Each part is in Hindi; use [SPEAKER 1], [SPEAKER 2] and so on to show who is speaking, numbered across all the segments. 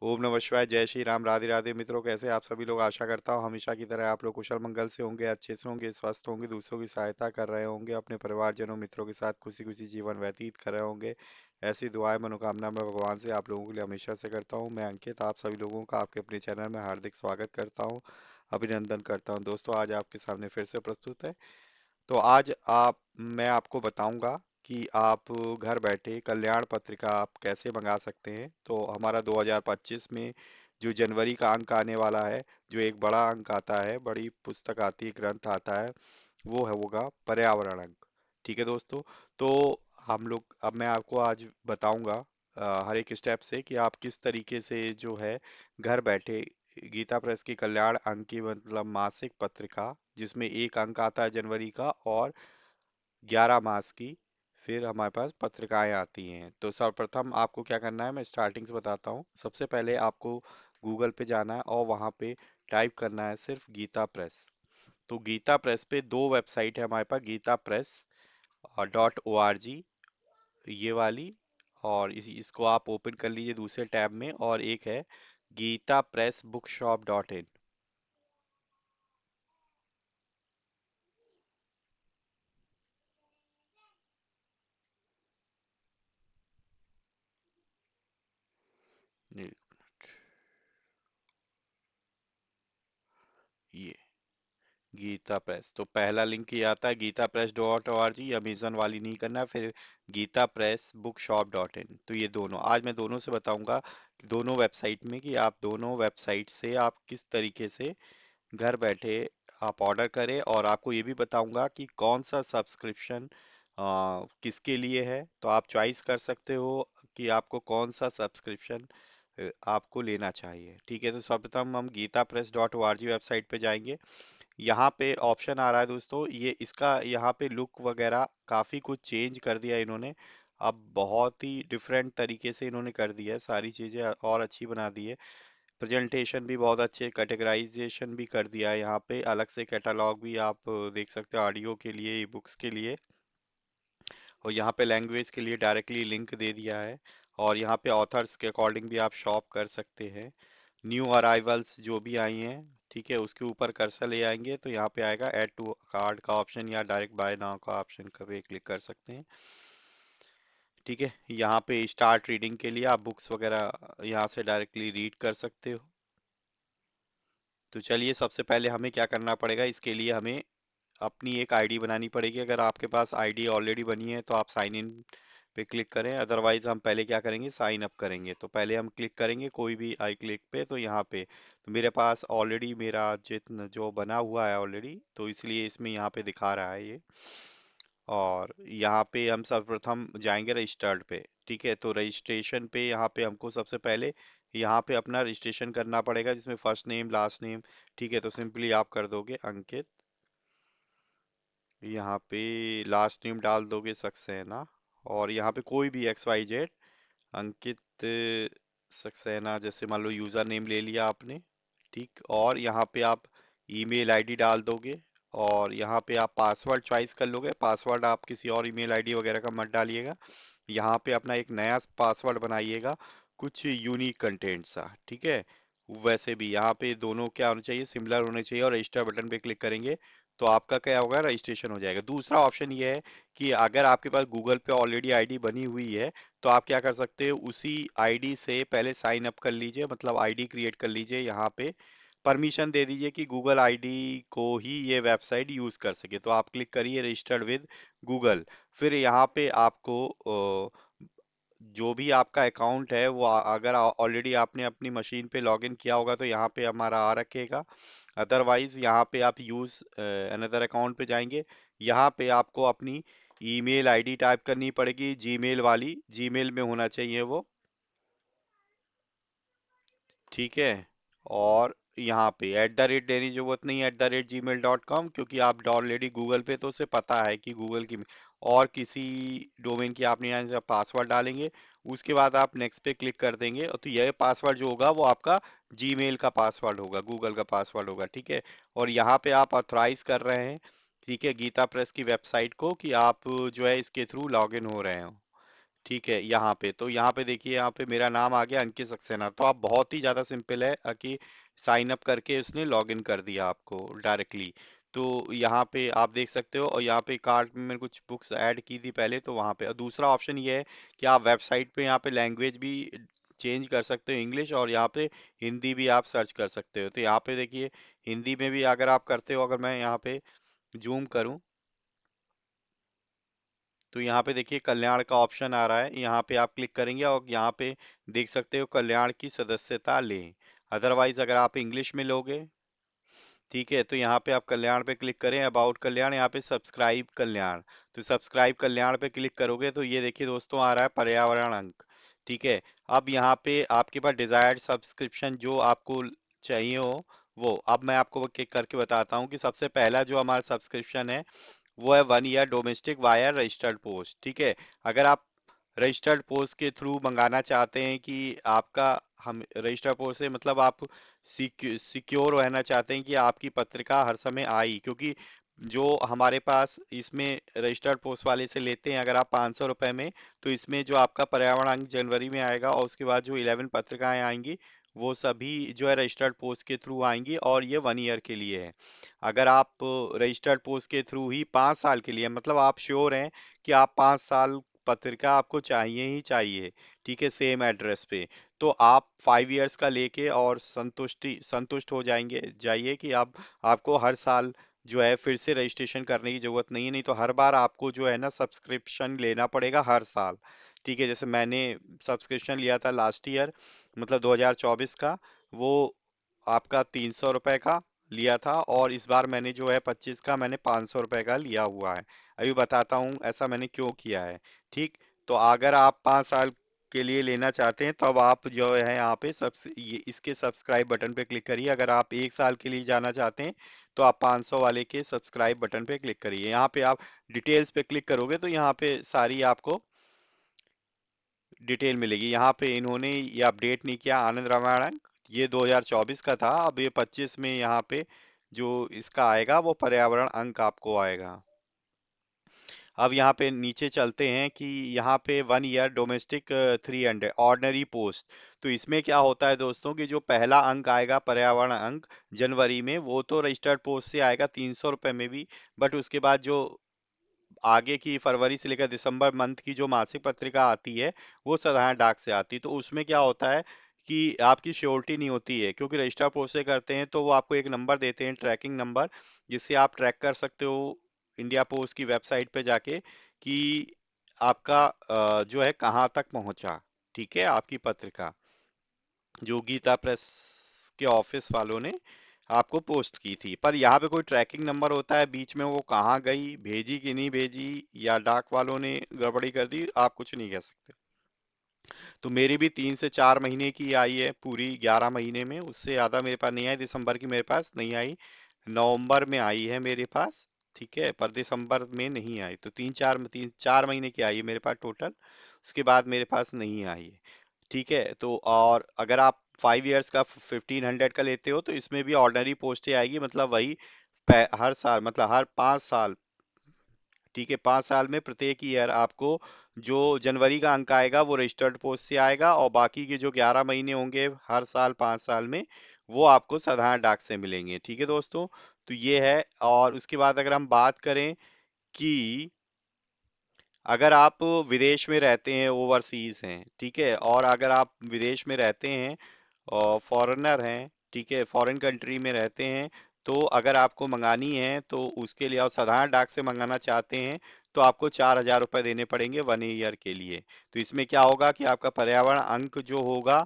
[SPEAKER 1] ओम नमः शिवाय। जय श्री राम। राधे राधे मित्रों, कैसे आप सभी लोग। आशा करता हूँ हमेशा की तरह आप लोग कुशल मंगल से होंगे, अच्छे से होंगे, स्वस्थ होंगे, दूसरों की सहायता कर रहे होंगे, अपने परिवारजनों मित्रों के साथ खुशी खुशी जीवन व्यतीत कर रहे होंगे। ऐसी दुआएं मनोकामना मैं भगवान से आप लोगों के लिए हमेशा से करता हूँ। मैं अंकित आप सभी लोगों का आपके अपने चैनल में हार्दिक स्वागत करता हूँ, अभिनंदन करता हूँ। दोस्तों, आज आपके सामने फिर से प्रस्तुत है। तो आज मैं आपको बताऊंगा कि आप घर बैठे कल्याण पत्रिका आप कैसे मंगा सकते हैं। तो हमारा 2025 में जो जनवरी का अंक आने वाला है, जो एक बड़ा अंक आता है, बड़ी पुस्तक आती है, ग्रंथ आता है, वो है होगा पर्यावरण अंक। ठीक है दोस्तों। तो हम लोग अब मैं आपको आज बताऊंगा हर एक स्टेप से कि आप किस तरीके से जो है घर बैठे गीता प्रेस की कल्याण अंक की मतलब मासिक पत्रिका, जिसमें एक अंक आता है जनवरी का और 11 मास की फिर हमारे पास पत्रिकाएं आती हैं। तो सर्वप्रथम आपको क्या करना है, मैं स्टार्टिंग से बताता हूँ। सबसे पहले आपको गूगल पे जाना है और वहाँ पे टाइप करना है सिर्फ गीता प्रेस। तो गीता प्रेस पे दो वेबसाइट है हमारे पास, गीता प्रेस और .org, ये वाली, और इसको आप ओपन कर लीजिए दूसरे टैब में। और एक है Gita Press book shop .in। ये गीता प्रेस, तो पहला लिंक ये आता है गीता प्रेस .org, अमेजन वाली नहीं करना है। फिर Gita Press book shop .in। तो ये दोनों आज मैं दोनों से बताऊंगा, दोनों वेबसाइट में, कि आप दोनों वेबसाइट से आप किस तरीके से घर बैठे आप ऑर्डर करें। और आपको ये भी बताऊंगा कि कौन सा सब्सक्रिप्शन किसके लिए है। तो आप चॉइस कर सकते हो कि आपको कौन सा सब्सक्रिप्शन आपको लेना चाहिए। ठीक है, तो सर्वप्रथम हम गीता प्रेस .org वेबसाइट पे जाएंगे। यहाँ पे ऑप्शन आ रहा है दोस्तों, ये इसका यहाँ पे लुक वगैरह काफी कुछ चेंज कर दिया इन्होंने। अब बहुत ही डिफरेंट तरीके से इन्होंने कर दिया है, सारी चीजें और अच्छी बना दी है। प्रेजेंटेशन भी बहुत अच्छे, कैटेगराइजेशन भी कर दिया है। यहाँ पे अलग से कैटलॉग भी आप देख सकते हो, ऑडियो के लिए, ई बुक्स के लिए। और यहाँ पे लैंग्वेज के लिए डायरेक्टली लिंक दे दिया है। और यहाँ पे ऑथर्स के अकॉर्डिंग भी आप शॉप कर सकते हैं। न्यू अराइवल्स जो भी आई हैं, ठीक है, उसके ऊपर कर्सर ले आएंगे तो यहाँ पे आएगा ऐड टू कार्ड का ऑप्शन या डायरेक्ट बाय नाउ का ऑप्शन का भी क्लिक कर सकते हैं। ठीक है, यहाँ पे स्टार्ट रीडिंग के लिए आप बुक्स वगैरह यहाँ से डायरेक्टली रीड कर सकते हो। तो चलिए, सबसे पहले हमें क्या करना पड़ेगा, इसके लिए हमें अपनी एक आईडी बनानी पड़ेगी। अगर आपके पास आईडी ऑलरेडी बनी है तो आप साइन इन पे क्लिक करें, अदरवाइज हम पहले क्या करेंगे, साइन अप करेंगे। तो पहले हम क्लिक करेंगे कोई भी आई क्लिक पे, तो यहाँ पे तो मेरे पास ऑलरेडी मेरा जितना जो बना हुआ है ऑलरेडी, तो इसलिए इसमें यहाँ पे दिखा रहा है ये। और यहाँ पे हम सर्वप्रथम जाएंगे रजिस्टर्ड पे। ठीक है, तो रजिस्ट्रेशन पे यहाँ पे हमको सबसे पहले यहाँ पे अपना रजिस्ट्रेशन करना पड़ेगा, जिसमें फर्स्ट नेम लास्ट नेम। ठीक है, तो सिंपली आप कर दोगे अंकित। यहाँ पे लास्ट नेम डाल दोगे सक्सेना। और यहाँ पे कोई भी XYZ, अंकित सक्सेना, जैसे मान लो यूजर नेम ले लिया आपने। ठीक, और यहाँ पे आप ईमेल आईडी डाल दोगे। और यहाँ पे आप पासवर्ड चॉइस कर लोगे, पासवर्ड आप किसी और ईमेल आईडी वगैरह का मत डालिएगा। यहाँ पे अपना एक नया पासवर्ड बनाइएगा, कुछ यूनिक कंटेंट सा। ठीक है, वैसे भी यहाँ पे दोनों क्या होने चाहिए, सिमिलर होने चाहिए। और रजिस्टर बटन पे क्लिक करेंगे तो आपका क्या होगा, रजिस्ट्रेशन हो जाएगा। दूसरा ऑप्शन ये है कि अगर आपके पास गूगल पे ऑलरेडी आईडी बनी हुई है, तो आप क्या कर सकते हो, उसी आईडी से पहले साइन अप कर लीजिए, मतलब आईडी क्रिएट कर लीजिए। यहाँ पे परमिशन दे दीजिए कि गूगल आईडी को ही ये वेबसाइट यूज कर सके। तो आप क्लिक करिए रजिस्टर्ड विद गूगल। फिर यहाँ पे आपको जो भी आपका अकाउंट है वो अगर ऑलरेडी आपने अपनी मशीन पे लॉगिन किया होगा तो यहाँ पे हमारा आ रखेगा। अदरवाइज यहाँ पे आप यूज अनदर अकाउंट पे जाएंगे। यहाँ पे आपको अपनी ईमेल आईडी टाइप करनी पड़ेगी, जीमेल वाली, जीमेल में होना चाहिए वो। ठीक है, और यहाँ पे @ देने की जरूरत नहीं है, @gmail.com, क्योंकि आप ऑलरेडी गूगल पे तो उसे पता है कि गूगल की। और किसी डोमेन की आपने यहाँ से पासवर्ड डालेंगे, उसके बाद आप नेक्स्ट पे क्लिक कर देंगे, और तो यह पासवर्ड जो होगा वो आपका जीमेल का पासवर्ड होगा, गूगल का पासवर्ड होगा। ठीक है, और यहाँ पे आप ऑथराइज कर रहे हैं, ठीक है, गीता प्रेस की वेबसाइट को, कि आप जो है इसके थ्रू लॉग इन हो रहे हो। ठीक है, यहाँ पे तो यहाँ पे देखिए, यहाँ पे मेरा नाम आ गया अंकित सक्सेना। तो आप बहुत ही ज़्यादा सिंपल है कि साइन अप करके उसने लॉग इन कर दिया आपको डायरेक्टली। तो यहाँ पे आप देख सकते हो, और यहाँ पे कार्ट में मैंने कुछ बुक्स ऐड की थी पहले, तो वहाँ पे। और दूसरा ऑप्शन ये है कि आप वेबसाइट पे यहाँ पे लैंग्वेज भी चेंज कर सकते हो, इंग्लिश, और यहाँ पे हिंदी भी आप सर्च कर सकते हो। तो यहाँ पे देखिए, हिंदी में भी अगर आप करते हो, अगर मैं यहाँ पे जूम करूँ, तो यहाँ पे देखिए कल्याण का ऑप्शन आ रहा है, यहाँ पे आप क्लिक करेंगे और यहाँ पे देख सकते हो कल्याण की सदस्यता लें। अदरवाइज अगर आप इंग्लिश में लोगे, ठीक है, तो यहाँ पे आप कल्याण पे क्लिक करें, अबाउट कल्याण, यहाँ पे सब्सक्राइब कल्याण। तो सब्सक्राइब कल्याण पे क्लिक करोगे तो ये देखिए दोस्तों आ रहा है पर्यावरण अंक। ठीक है, अब यहाँ पे आपके पास डिजायर्ड सब्सक्रिप्शन जो आपको चाहिए हो, वो अब मैं आपको करके बताता हूँ कि सबसे पहला जो हमारा सब्सक्रिप्शन है वो है 1 year domestic wire registered post. ठीक है, अगर आप रजिस्टर्ड पोस्ट के थ्रू मंगाना चाहते हैं कि आपका, हम रजिस्टर्ड पोस्ट से मतलब आप सिक्योर रहना चाहते हैं कि आपकी पत्रिका हर समय आई, क्योंकि जो हमारे पास इसमें रजिस्टर्ड पोस्ट वाले से लेते हैं, अगर आप 500 रुपये में, तो इसमें जो आपका पर्यावरण अंक जनवरी में आएगा, और उसके बाद जो 11 पत्रिकाएं आएंगी वो सभी जो है रजिस्टर्ड पोस्ट के थ्रू आएंगी, और ये 1 ईयर के लिए है। अगर आप रजिस्टर्ड पोस्ट के थ्रू ही 5 साल के लिए, मतलब आप श्योर हैं कि आप 5 साल पत्रिका आपको चाहिए ही चाहिए, ठीक है, सेम एड्रेस पे, तो आप 5 ईयर्स का लेके और संतुष्ट हो जाएंगे, जाइए कि आप, आपको हर साल जो है फिर से रजिस्ट्रेशन करने की जरूरत नहीं है। नहीं तो हर बार आपको जो है ना सब्सक्रिप्शन लेना पड़ेगा हर साल। ठीक है, जैसे मैंने सब्सक्रिप्शन लिया था लास्ट ईयर, मतलब 2024 का, वो आपका 300 रुपये का लिया था, और इस बार मैंने जो है 25 का मैंने 500 रुपये का लिया हुआ है। अभी बताता हूँ ऐसा मैंने क्यों किया है। ठीक, तो अगर आप 5 साल के लिए लेना चाहते हैं, तब आप जो है यहाँ पे ये इसके सब्सक्राइब बटन पे क्लिक करिए। अगर आप 1 साल के लिए जाना चाहते हैं, तो आप 500 वाले के सब्सक्राइब बटन पे क्लिक करिए। यहाँ पे आप डिटेल्स पे क्लिक करोगे तो यहाँ पे सारी आपको डिटेल मिलेगी। यहाँ पे इन्होंने ये अपडेट नहीं किया, आनंद रामायण, ये 2024 का था, अब ये 25 में यहाँ पे जो इसका आएगा वो पर्यावरण अंक आपको आएगा। अब यहाँ पे नीचे चलते हैं कि यहाँ पे 1 ईयर डोमेस्टिक 300 ऑर्डनरी पोस्ट। तो इसमें क्या होता है दोस्तों कि जो पहला अंक आएगा पर्यावरण अंक जनवरी में, वो तो रजिस्टर्ड पोस्ट से आएगा 300 रुपये में भी, बट उसके बाद जो आगे की फरवरी से लेकर दिसंबर मंथ की जो मासिक पत्रिका आती है, वो साधारण डाक से आती है। तो उसमें क्या होता है कि आपकी श्योरिटी नहीं होती है, क्योंकि रजिस्टर पोस्ट से करते हैं तो वो आपको एक नंबर देते हैं, ट्रैकिंग नंबर, जिससे आप ट्रैक कर सकते हो इंडिया पोस्ट की वेबसाइट पे जाके कि आपका जो है कहाँ तक पहुंचा। ठीक है, आपकी पत्रिका जो गीता प्रेस के ऑफिस वालों ने आपको पोस्ट की थी, पर यहाँ पे कोई ट्रैकिंग नंबर होता है बीच में, वो कहाँ गई, भेजी कि नहीं भेजी, या डाक वालों ने गड़बड़ी कर दी, आप कुछ नहीं कह सकते। तो मेरी भी 3 से 4 महीने की आई है, पूरी 11 महीने में, उससे ज़्यादा मेरे पास नहीं आई। दिसंबर की मेरे पास नहीं आई, नवंबर में आई है मेरे पास। ठीक है, पर दिसंबर में नहीं आई, तो 3 4 महीने की आई है मेरे पास टोटल, उसके बाद मेरे पास नहीं आई है। ठीक है, तो और अगर आप 5 ईयर्स का 1500 का लेते हो, तो इसमें भी ऑर्डिनरी पोस्टें आएगी, मतलब वही हर साल, मतलब हर 5 साल। ठीक है, 5 साल में प्रत्येक ईयर आपको जो जनवरी का अंक आएगा वो रजिस्टर्ड पोस्ट से आएगा, और बाकी के जो 11 महीने होंगे हर साल 5 साल में, वो आपको साधारण डाक से मिलेंगे। ठीक है दोस्तों, तो ये है। और उसके बाद अगर हम बात करें कि अगर आप विदेश में रहते हैं, ओवरसीज हैं, ठीक है, और अगर आप विदेश में रहते हैं और फॉरेनर हैं, ठीक है, फॉरेन कंट्री में रहते हैं, तो अगर आपको मंगानी है तो उसके लिए, और साधारण डाक से मंगाना चाहते हैं, तो आपको 4,000 रुपये देने पड़ेंगे 1 ईयर के लिए। तो इसमें क्या होगा कि आपका पर्यावरण अंक जो होगा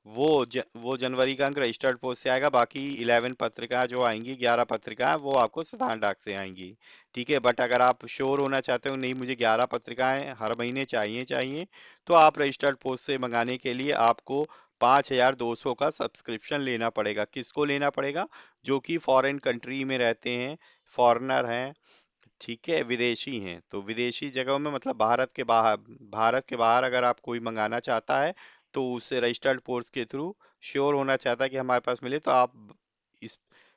[SPEAKER 1] वो जनवरी का अंक रजिस्टर्ड पोस्ट से आएगा, बाकी 11 पत्रिका जो आएंगी, 11 पत्रिकाएं, वो आपको साधारण डाक से आएंगी। ठीक है, बट अगर आप श्योर होना चाहते हो नहीं मुझे 11 पत्रिकाएं हर महीने चाहिए चाहिए, तो आप रजिस्टर्ड पोस्ट से मंगाने के लिए आपको 5,200 का सब्सक्रिप्शन लेना पड़ेगा। किसको लेना पड़ेगा? जो कि फॉरेन कंट्री में रहते हैं, फॉरेनर हैं, ठीक है, विदेशी हैं। तो विदेशी जगहों में मतलब भारत के बाहर अगर आप कोई मंगाना चाहता है, तो उससे रजिस्टर्ड पोस्ट के थ्रू श्योर होना चाहता है कि हमारे पास मिले, तो आप इस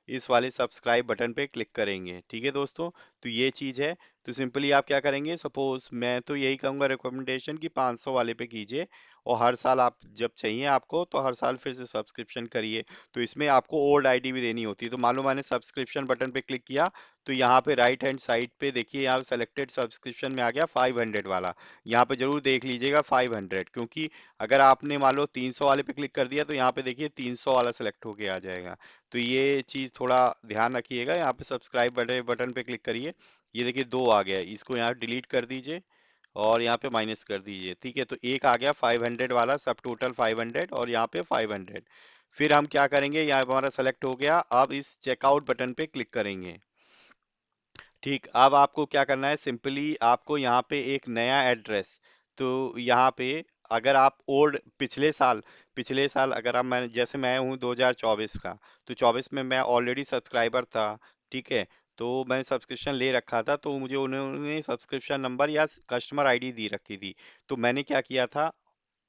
[SPEAKER 1] इस वाले सब्सक्राइब बटन पे क्लिक करेंगे। ठीक है दोस्तों, तो ये चीज़ है। तो सिंपली आप क्या करेंगे, सपोज मैं तो यही कहूँगा रिकमेंडेशन कि 500 वाले पे कीजिए, और हर साल आप जब चाहिए आपको तो हर साल फिर से सब्सक्रिप्शन करिए। तो इसमें आपको ओल्ड आईडी भी देनी होती है। तो मान लो मैंने सब्सक्रिप्शन बटन पे क्लिक किया, तो यहाँ पे राइट हैंड साइड पे देखिए, यहाँ सेलेक्टेड सब्सक्रिप्शन में आ गया 500 वाला। यहाँ पे जरूर देख लीजिएगा 500, क्योंकि अगर आपने मान लो 300 वाले पे क्लिक कर दिया तो यहाँ पे देखिए 300 वाला सेलेक्ट होके आ जाएगा। तो ये चीज थोड़ा ध्यान रखिएगा। यहाँ पे सब्सक्राइब बटन बटन पे क्लिक करिए, ये देखिए दो आ गया, इसको यहाँ डिलीट कर दीजिए और यहाँ पे माइनस कर दीजिए। ठीक है, तो एक आ गया 500 वाला, सब टोटल 500 और यहाँ पे 500। फिर हम क्या करेंगे, यहाँ हमारा सेलेक्ट हो गया, अब इस चेकआउट बटन पे क्लिक करेंगे। ठीक, अब आपको क्या करना है, सिंपली आपको यहाँ पे एक नया एड्रेस, तो यहाँ पे अगर आप ओल्ड पिछले साल अगर आप, मैं जैसे मैं हूँ 2024 का, तो 24 में मैं ऑलरेडी सब्सक्राइबर था। ठीक है, तो मैंने सब्सक्रिप्शन ले रखा था, तो मुझे उन्होंने सब्सक्रिप्शन नंबर या कस्टमर आईडी दी रखी थी। तो मैंने क्या किया था,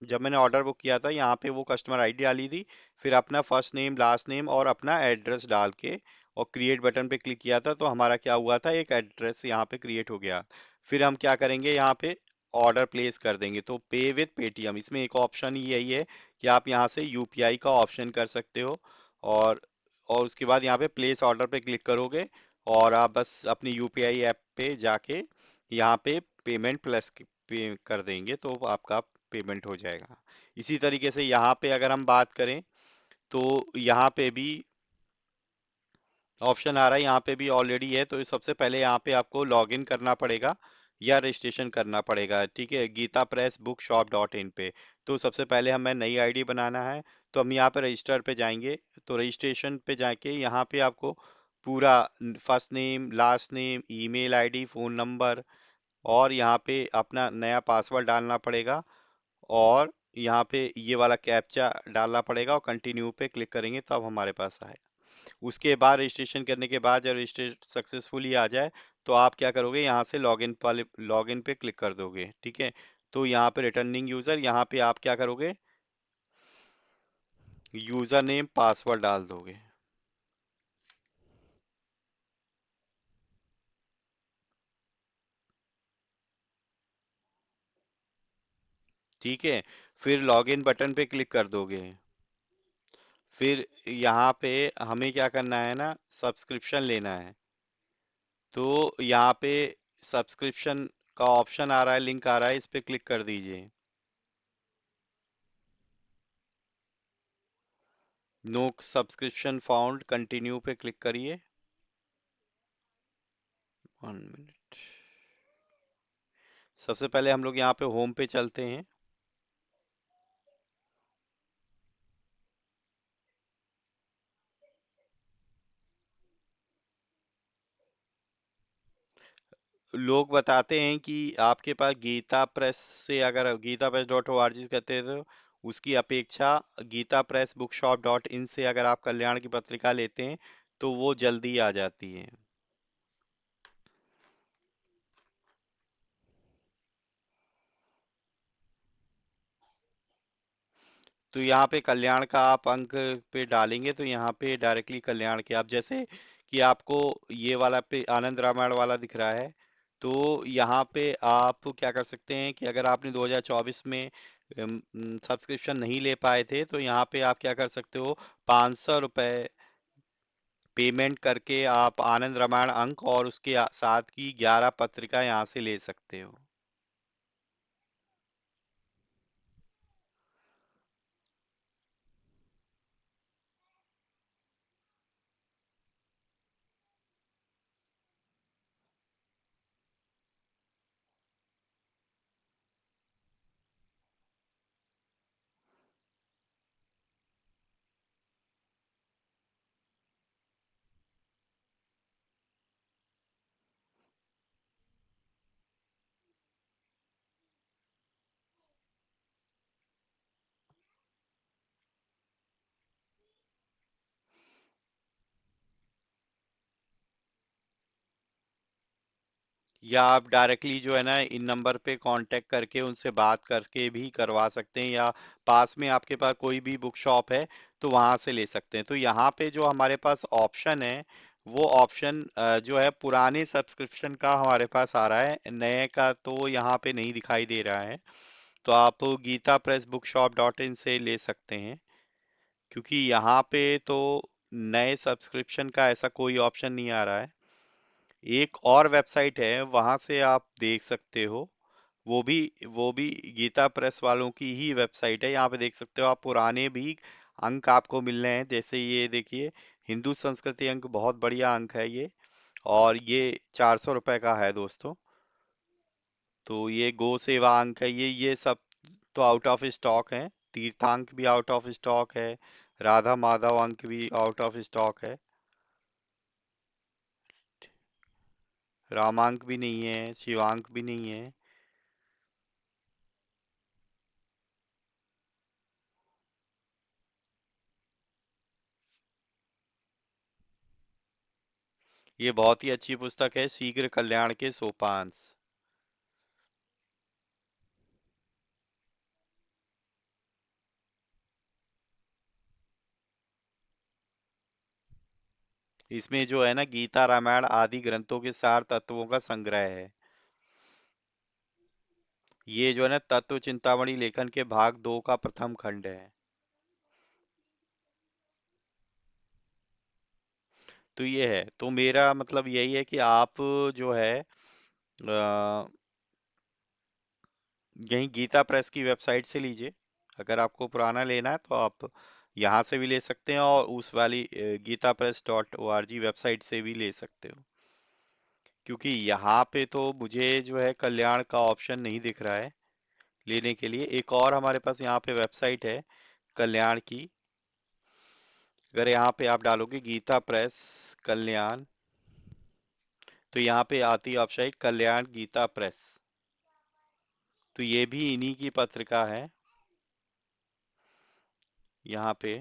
[SPEAKER 1] जब मैंने ऑर्डर बुक किया था यहाँ पे वो कस्टमर आईडी डाली थी, फिर अपना फर्स्ट नेम लास्ट नेम और अपना एड्रेस डाल के और क्रिएट बटन पे क्लिक किया था, तो हमारा क्या हुआ था, एक एड्रेस यहाँ पे क्रिएट हो गया। फिर हम क्या करेंगे, यहाँ पे ऑर्डर प्लेस कर देंगे। तो पे विद पेटीएम, इसमें एक ऑप्शन ही यही है कि आप यहाँ से यूपीआई का ऑप्शन कर सकते हो, और और उसके बाद यहाँ पे प्लेस ऑर्डर पे क्लिक करोगे, और आप बस अपनी यूपीआई ऐप पे जाके यहाँ पे पेमेंट प्लस पे कर देंगे, तो आपका पेमेंट हो जाएगा। इसी तरीके से यहाँ पे अगर हम बात करें, तो यहाँ पे भी ऑप्शन आ रहा है, यहाँ पे भी ऑलरेडी है। तो सबसे पहले यहाँ पे आपको लॉग इन करना पड़ेगा या रजिस्ट्रेशन करना पड़ेगा। ठीक है, Gita Press book shop dot in पे। तो सबसे पहले हमें नई आईडी बनाना है, तो हम यहाँ पे रजिस्टर पे जाएंगे। तो रजिस्ट्रेशन पे जाके यहाँ पे आपको पूरा first name last name email ID phone number और यहाँ पे अपना नया पासवर्ड डालना पड़ेगा, और यहाँ पे ये वाला कैप्चा डालना पड़ेगा, और कंटिन्यू पे क्लिक करेंगे तब हमारे पास आए। उसके बाद रजिस्ट्रेशन करने के बाद जब रजिस्ट्रेशन सक्सेसफुली आ जाए, तो आप क्या करोगे, यहाँ से लॉगिन पे क्लिक कर दोगे। ठीक है, तो यहाँ पे रिटर्निंग यूजर, यहाँ पे आप क्या करोगे, यूजर नेम पासवर्ड डाल दोगे। ठीक है, फिर लॉगिन बटन पे क्लिक कर दोगे। फिर यहाँ पे हमें क्या करना है ना, सब्सक्रिप्शन लेना है। तो यहाँ पे सब्सक्रिप्शन का ऑप्शन आ रहा है, लिंक आ रहा है, इस पे क्लिक कर दीजिए। नो सब्सक्रिप्शन फाउंड, कंटिन्यू पे क्लिक करिए। 1 मिनट, सबसे पहले हम लोग यहाँ पे होम पे चलते हैं। लोग बताते हैं कि आपके पास गीता प्रेस से, अगर Gita Press dot O R G कहते हैं, तो उसकी अपेक्षा Gita Press book shop dot in से अगर आप कल्याण की पत्रिका लेते हैं तो वो जल्दी आ जाती है। तो यहाँ पे कल्याण का आप अंक पे डालेंगे, तो यहाँ पे डायरेक्टली कल्याण के, आप जैसे कि आपको ये वाला पे आनंद रामायण वाला दिख रहा है, तो यहाँ पे आप क्या कर सकते हैं कि अगर आपने 2024 में सब्सक्रिप्शन नहीं ले पाए थे, तो यहाँ पे आप क्या कर सकते हो, 500 रुपये पेमेंट करके आप आनंद रामायण अंक और उसके साथ की 11 पत्रिका यहाँ से ले सकते हो। या आप डायरेक्टली जो है ना, इन नंबर पे कांटेक्ट करके उनसे बात करके भी करवा सकते हैं, या पास में आपके पास कोई भी बुक शॉप है तो वहां से ले सकते हैं। तो यहाँ पे जो हमारे पास ऑप्शन है, वो ऑप्शन जो है पुराने सब्सक्रिप्शन का हमारे पास आ रहा है, नए का तो यहाँ पे नहीं दिखाई दे रहा है। तो आप Gita Press book shop dot in से ले सकते हैं, क्योंकि यहाँ पे तो नए सब्सक्रिप्शन का ऐसा कोई ऑप्शन नहीं आ रहा है। एक और वेबसाइट है, वहां से आप देख सकते हो। वो भी वो भी गीता प्रेस वालों की ही वेबसाइट है। यहाँ पे देख सकते हो आप, पुराने भी अंक आपको मिल रहे हैं। जैसे ये देखिए, हिंदू संस्कृति अंक, बहुत बढ़िया अंक है ये, और ये 400 रुपये का है दोस्तों। तो ये गो सेवा अंक है, ये सब तो आउट ऑफ स्टॉक है। तीर्थांक भी आउट ऑफ स्टॉक है, राधा माधव अंक भी आउट ऑफ स्टॉक है, रामांक भी नहीं है, शिवांक भी नहीं है। ये बहुत ही अच्छी पुस्तक है, शीघ्र कल्याण के सोपान। इसमें जो है ना, गीता रामायण आदि ग्रंथों के सार तत्वों का संग्रह है। ये जो है ना, तत्व चिंतामणि लेखन के भाग 2 का प्रथम खंड है। तो ये है, तो मेरा मतलब यही है कि आप जो है यहीं गीता प्रेस की वेबसाइट से लीजिए। अगर आपको पुराना लेना है तो आप यहाँ से भी ले सकते हैं, और उस वाली Gita Press dot O R G website से भी ले सकते हो। क्योंकि यहाँ पे तो मुझे जो है कल्याण का ऑप्शन नहीं दिख रहा है लेने के लिए। एक और हमारे पास यहाँ पे वेबसाइट है कल्याण की। अगर यहाँ पे आप डालोगे गीता प्रेस कल्याण, तो यहाँ पे आती है वेबसाइट कल्याण गीता प्रेस। तो ये भी इन्हीं की पत्रिका है। यहाँ पे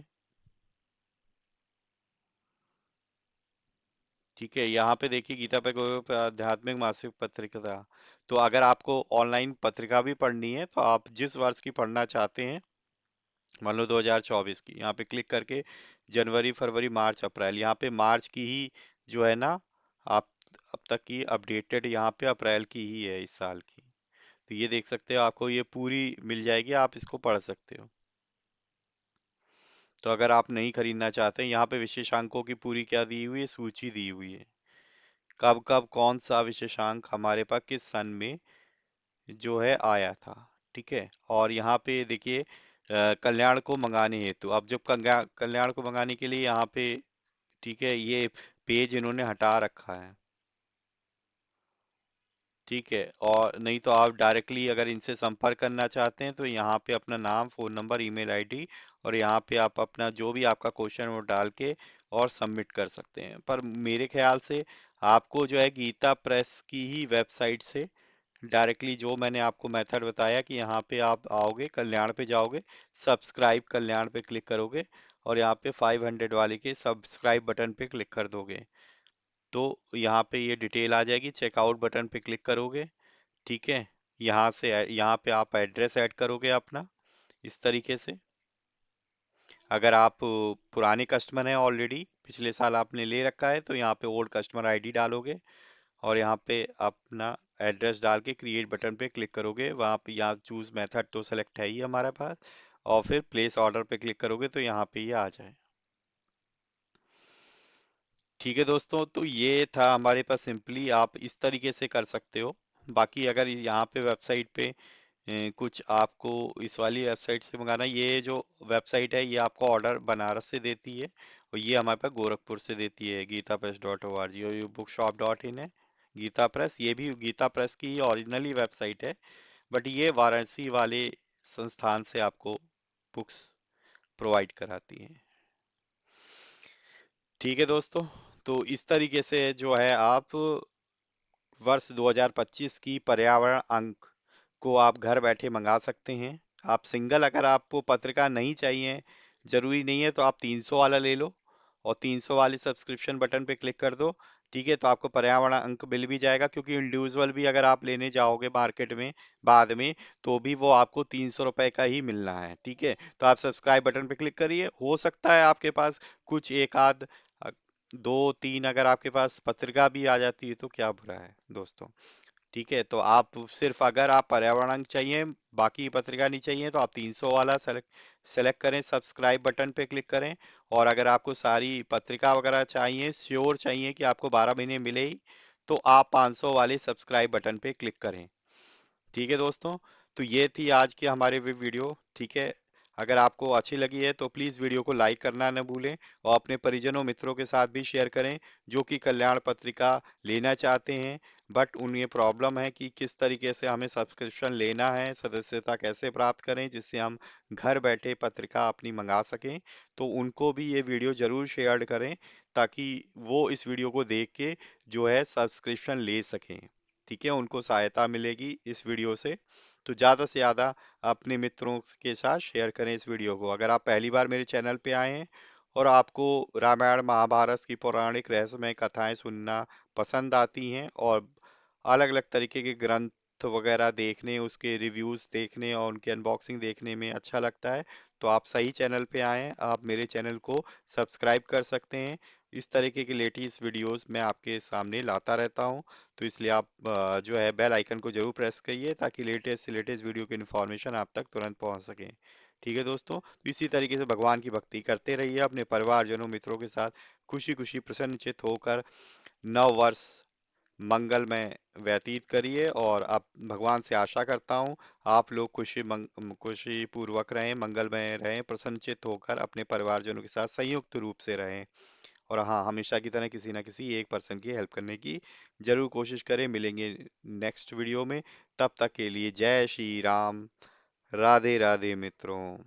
[SPEAKER 1] ठीक है, यहाँ पे देखिए, गीता पे आध्यात्मिक मासिक पत्रिका। तो अगर आपको ऑनलाइन पत्रिका भी पढ़नी है, तो आप जिस वर्ष की पढ़ना चाहते हैं, मान लो 2024 की, यहाँ पे क्लिक करके जनवरी फरवरी मार्च अप्रैल, यहाँ पे मार्च की ही जो है ना, आप अब तक की अपडेटेड यहाँ पे अप्रैल की ही है, इस साल की। तो ये देख सकते हो, आपको ये पूरी मिल जाएगी, आप इसको पढ़ सकते हो। तो अगर आप नहीं खरीदना चाहते, यहाँ पे विशेषांकों की पूरी क्या दी हुई है, सूची दी हुई है, कब कब कौन सा विशेषांक हमारे पास किस सन में जो है आया था। ठीक है, और यहाँ पे देखिए, कल्याण को मंगाने हेतु, अब जब कल्याण को मंगाने के लिए यहाँ पे, ठीक है, ये पेज इन्होंने हटा रखा है। ठीक है, और नहीं तो आप डायरेक्टली अगर इनसे संपर्क करना चाहते हैं, तो यहाँ पे अपना नाम, फोन नंबर, ईमेल आईडी, और यहाँ पे आप अपना जो भी आपका क्वेश्चन है वो डाल के और सबमिट कर सकते हैं। पर मेरे ख्याल से आपको जो है गीता प्रेस की ही वेबसाइट से डायरेक्टली, जो मैंने आपको मेथड बताया कि यहाँ पे आप आओगे, कल्याण पे जाओगे, सब्सक्राइब कल्याण पे क्लिक करोगे, और यहाँ पे 500 वाले के सब्सक्राइब बटन पे क्लिक कर दोगे, तो यहाँ पे ये डिटेल आ जाएगी। चेकआउट बटन पे क्लिक करोगे, ठीक है, यहाँ से यहाँ पे आप एड्रेस ऐड करोगे अपना, इस तरीके से। अगर आप पुराने कस्टमर हैं, ऑलरेडी पिछले साल आपने ले रखा है, तो यहाँ पे ओल्ड कस्टमर आईडी डालोगे, और यहाँ पे अपना एड्रेस डाल के क्रिएट बटन पे क्लिक करोगे। वहाँ पे यहाँ चूज मेथड तो सेलेक्ट है ही हमारे पास, और फिर प्लेस ऑर्डर पे क्लिक करोगे तो यहाँ पे ये आ जाए। ठीक है दोस्तों, तो ये था हमारे पास, सिंपली आप इस तरीके से कर सकते हो। बाकी अगर यहाँ पे वेबसाइट पे कुछ आपको इस वाली वेबसाइट से मंगाना, ये जो वेबसाइट है ये आपको ऑर्डर बनारस से देती है, और ये हमारे पास गोरखपुर से देती है, Gita Press dot O R G, और ये बुक शॉप डॉट इन है। गीता प्रेस, ये भी गीता प्रेस की ही ओरिजिनली वेबसाइट है, बट ये वाराणसी वाले संस्थान से आपको बुक्स प्रोवाइड कराती है। ठीक है दोस्तों, तो इस तरीके से जो है आप वर्ष 2025 की पर्यावरण अंक को आप घर बैठे मंगा सकते हैं। आप सिंगल, अगर आपको पत्रिका नहीं चाहिए, जरूरी नहीं है, तो आप 300 वाला ले लो, और 300 वाले सब्सक्रिप्शन बटन पे क्लिक कर दो। ठीक है, तो आपको पर्यावरण अंक मिल भी जाएगा, क्योंकि इंडिविजुअल भी अगर आप लेने जाओगे मार्केट में बाद में, तो भी वो आपको 300 रुपए का ही मिलना है। ठीक है, तो आप सब्सक्राइब बटन पे क्लिक करिए। हो सकता है आपके पास कुछ एक आध दो तीन अगर आपके पास पत्रिका भी आ जाती है तो क्या बुरा है दोस्तों। ठीक है, तो आप सिर्फ अगर आप पर्यावरण चाहिए, बाकी पत्रिका नहीं चाहिए, तो आप 300 वाला सेलेक्ट सेलेक्ट करें, सब्सक्राइब बटन पे क्लिक करें। और अगर आपको सारी पत्रिका वगैरह चाहिए, श्योर चाहिए कि आपको 12 महीने मिले ही, तो आप 500 वाले सब्सक्राइब बटन पे क्लिक करें। ठीक है दोस्तों, तो ये थी आज की हमारी वीडियो। ठीक है, अगर आपको अच्छी लगी है तो प्लीज़ वीडियो को लाइक करना न भूलें, और अपने परिजनों मित्रों के साथ भी शेयर करें जो कि कल्याण पत्रिका लेना चाहते हैं, बट उन्हें प्रॉब्लम है कि किस तरीके से हमें सब्सक्रिप्शन लेना है, सदस्यता कैसे प्राप्त करें जिससे हम घर बैठे पत्रिका अपनी मंगा सकें। तो उनको भी ये वीडियो जरूर शेयर करें, ताकि वो इस वीडियो को देख के जो है सब्सक्रिप्शन ले सकें। ठीक है, उनको सहायता मिलेगी इस वीडियो से। तो ज़्यादा से ज़्यादा अपने मित्रों के साथ शेयर करें इस वीडियो को। अगर आप पहली बार मेरे चैनल पे आए हैं और आपको रामायण महाभारत की पौराणिक रहस्यमय कथाएं सुनना पसंद आती हैं, और अलग अलग तरीके के ग्रंथ वगैरह देखने, उसके रिव्यूज देखने और उनके अनबॉक्सिंग देखने में अच्छा लगता है, तो आप सही चैनल पे आए हैं। आप मेरे चैनल को सब्सक्राइब कर सकते हैं। इस तरीके के लेटेस्ट वीडियोस मैं आपके सामने लाता रहता हूं, तो इसलिए आप जो है बेल आइकन को जरूर प्रेस करिए, ताकि लेटेस्ट से लेटेस्ट वीडियो की इन्फॉर्मेशन आप तक तुरंत पहुंच सके। ठीक है दोस्तों, तो इसी तरीके से भगवान की भक्ति करते रहिए, अपने परिवारजनों मित्रों के साथ खुशी खुशी प्रसन्नचित होकर नव वर्ष मंगलमय व्यतीत करिए। और आप भगवान से आशा करता हूँ आप लोग खुशी पूर्वक रहें, मंगलमय रहें, प्रसन्नचित होकर अपने परिवारजनों के साथ संयुक्त रूप से रहें। और हाँ, हमेशा की तरह किसी ना किसी एक पर्सन की हेल्प करने की जरूर कोशिश करें। मिलेंगे नेक्स्ट वीडियो में, तब तक के लिए जय श्री राम, राधे राधे मित्रों।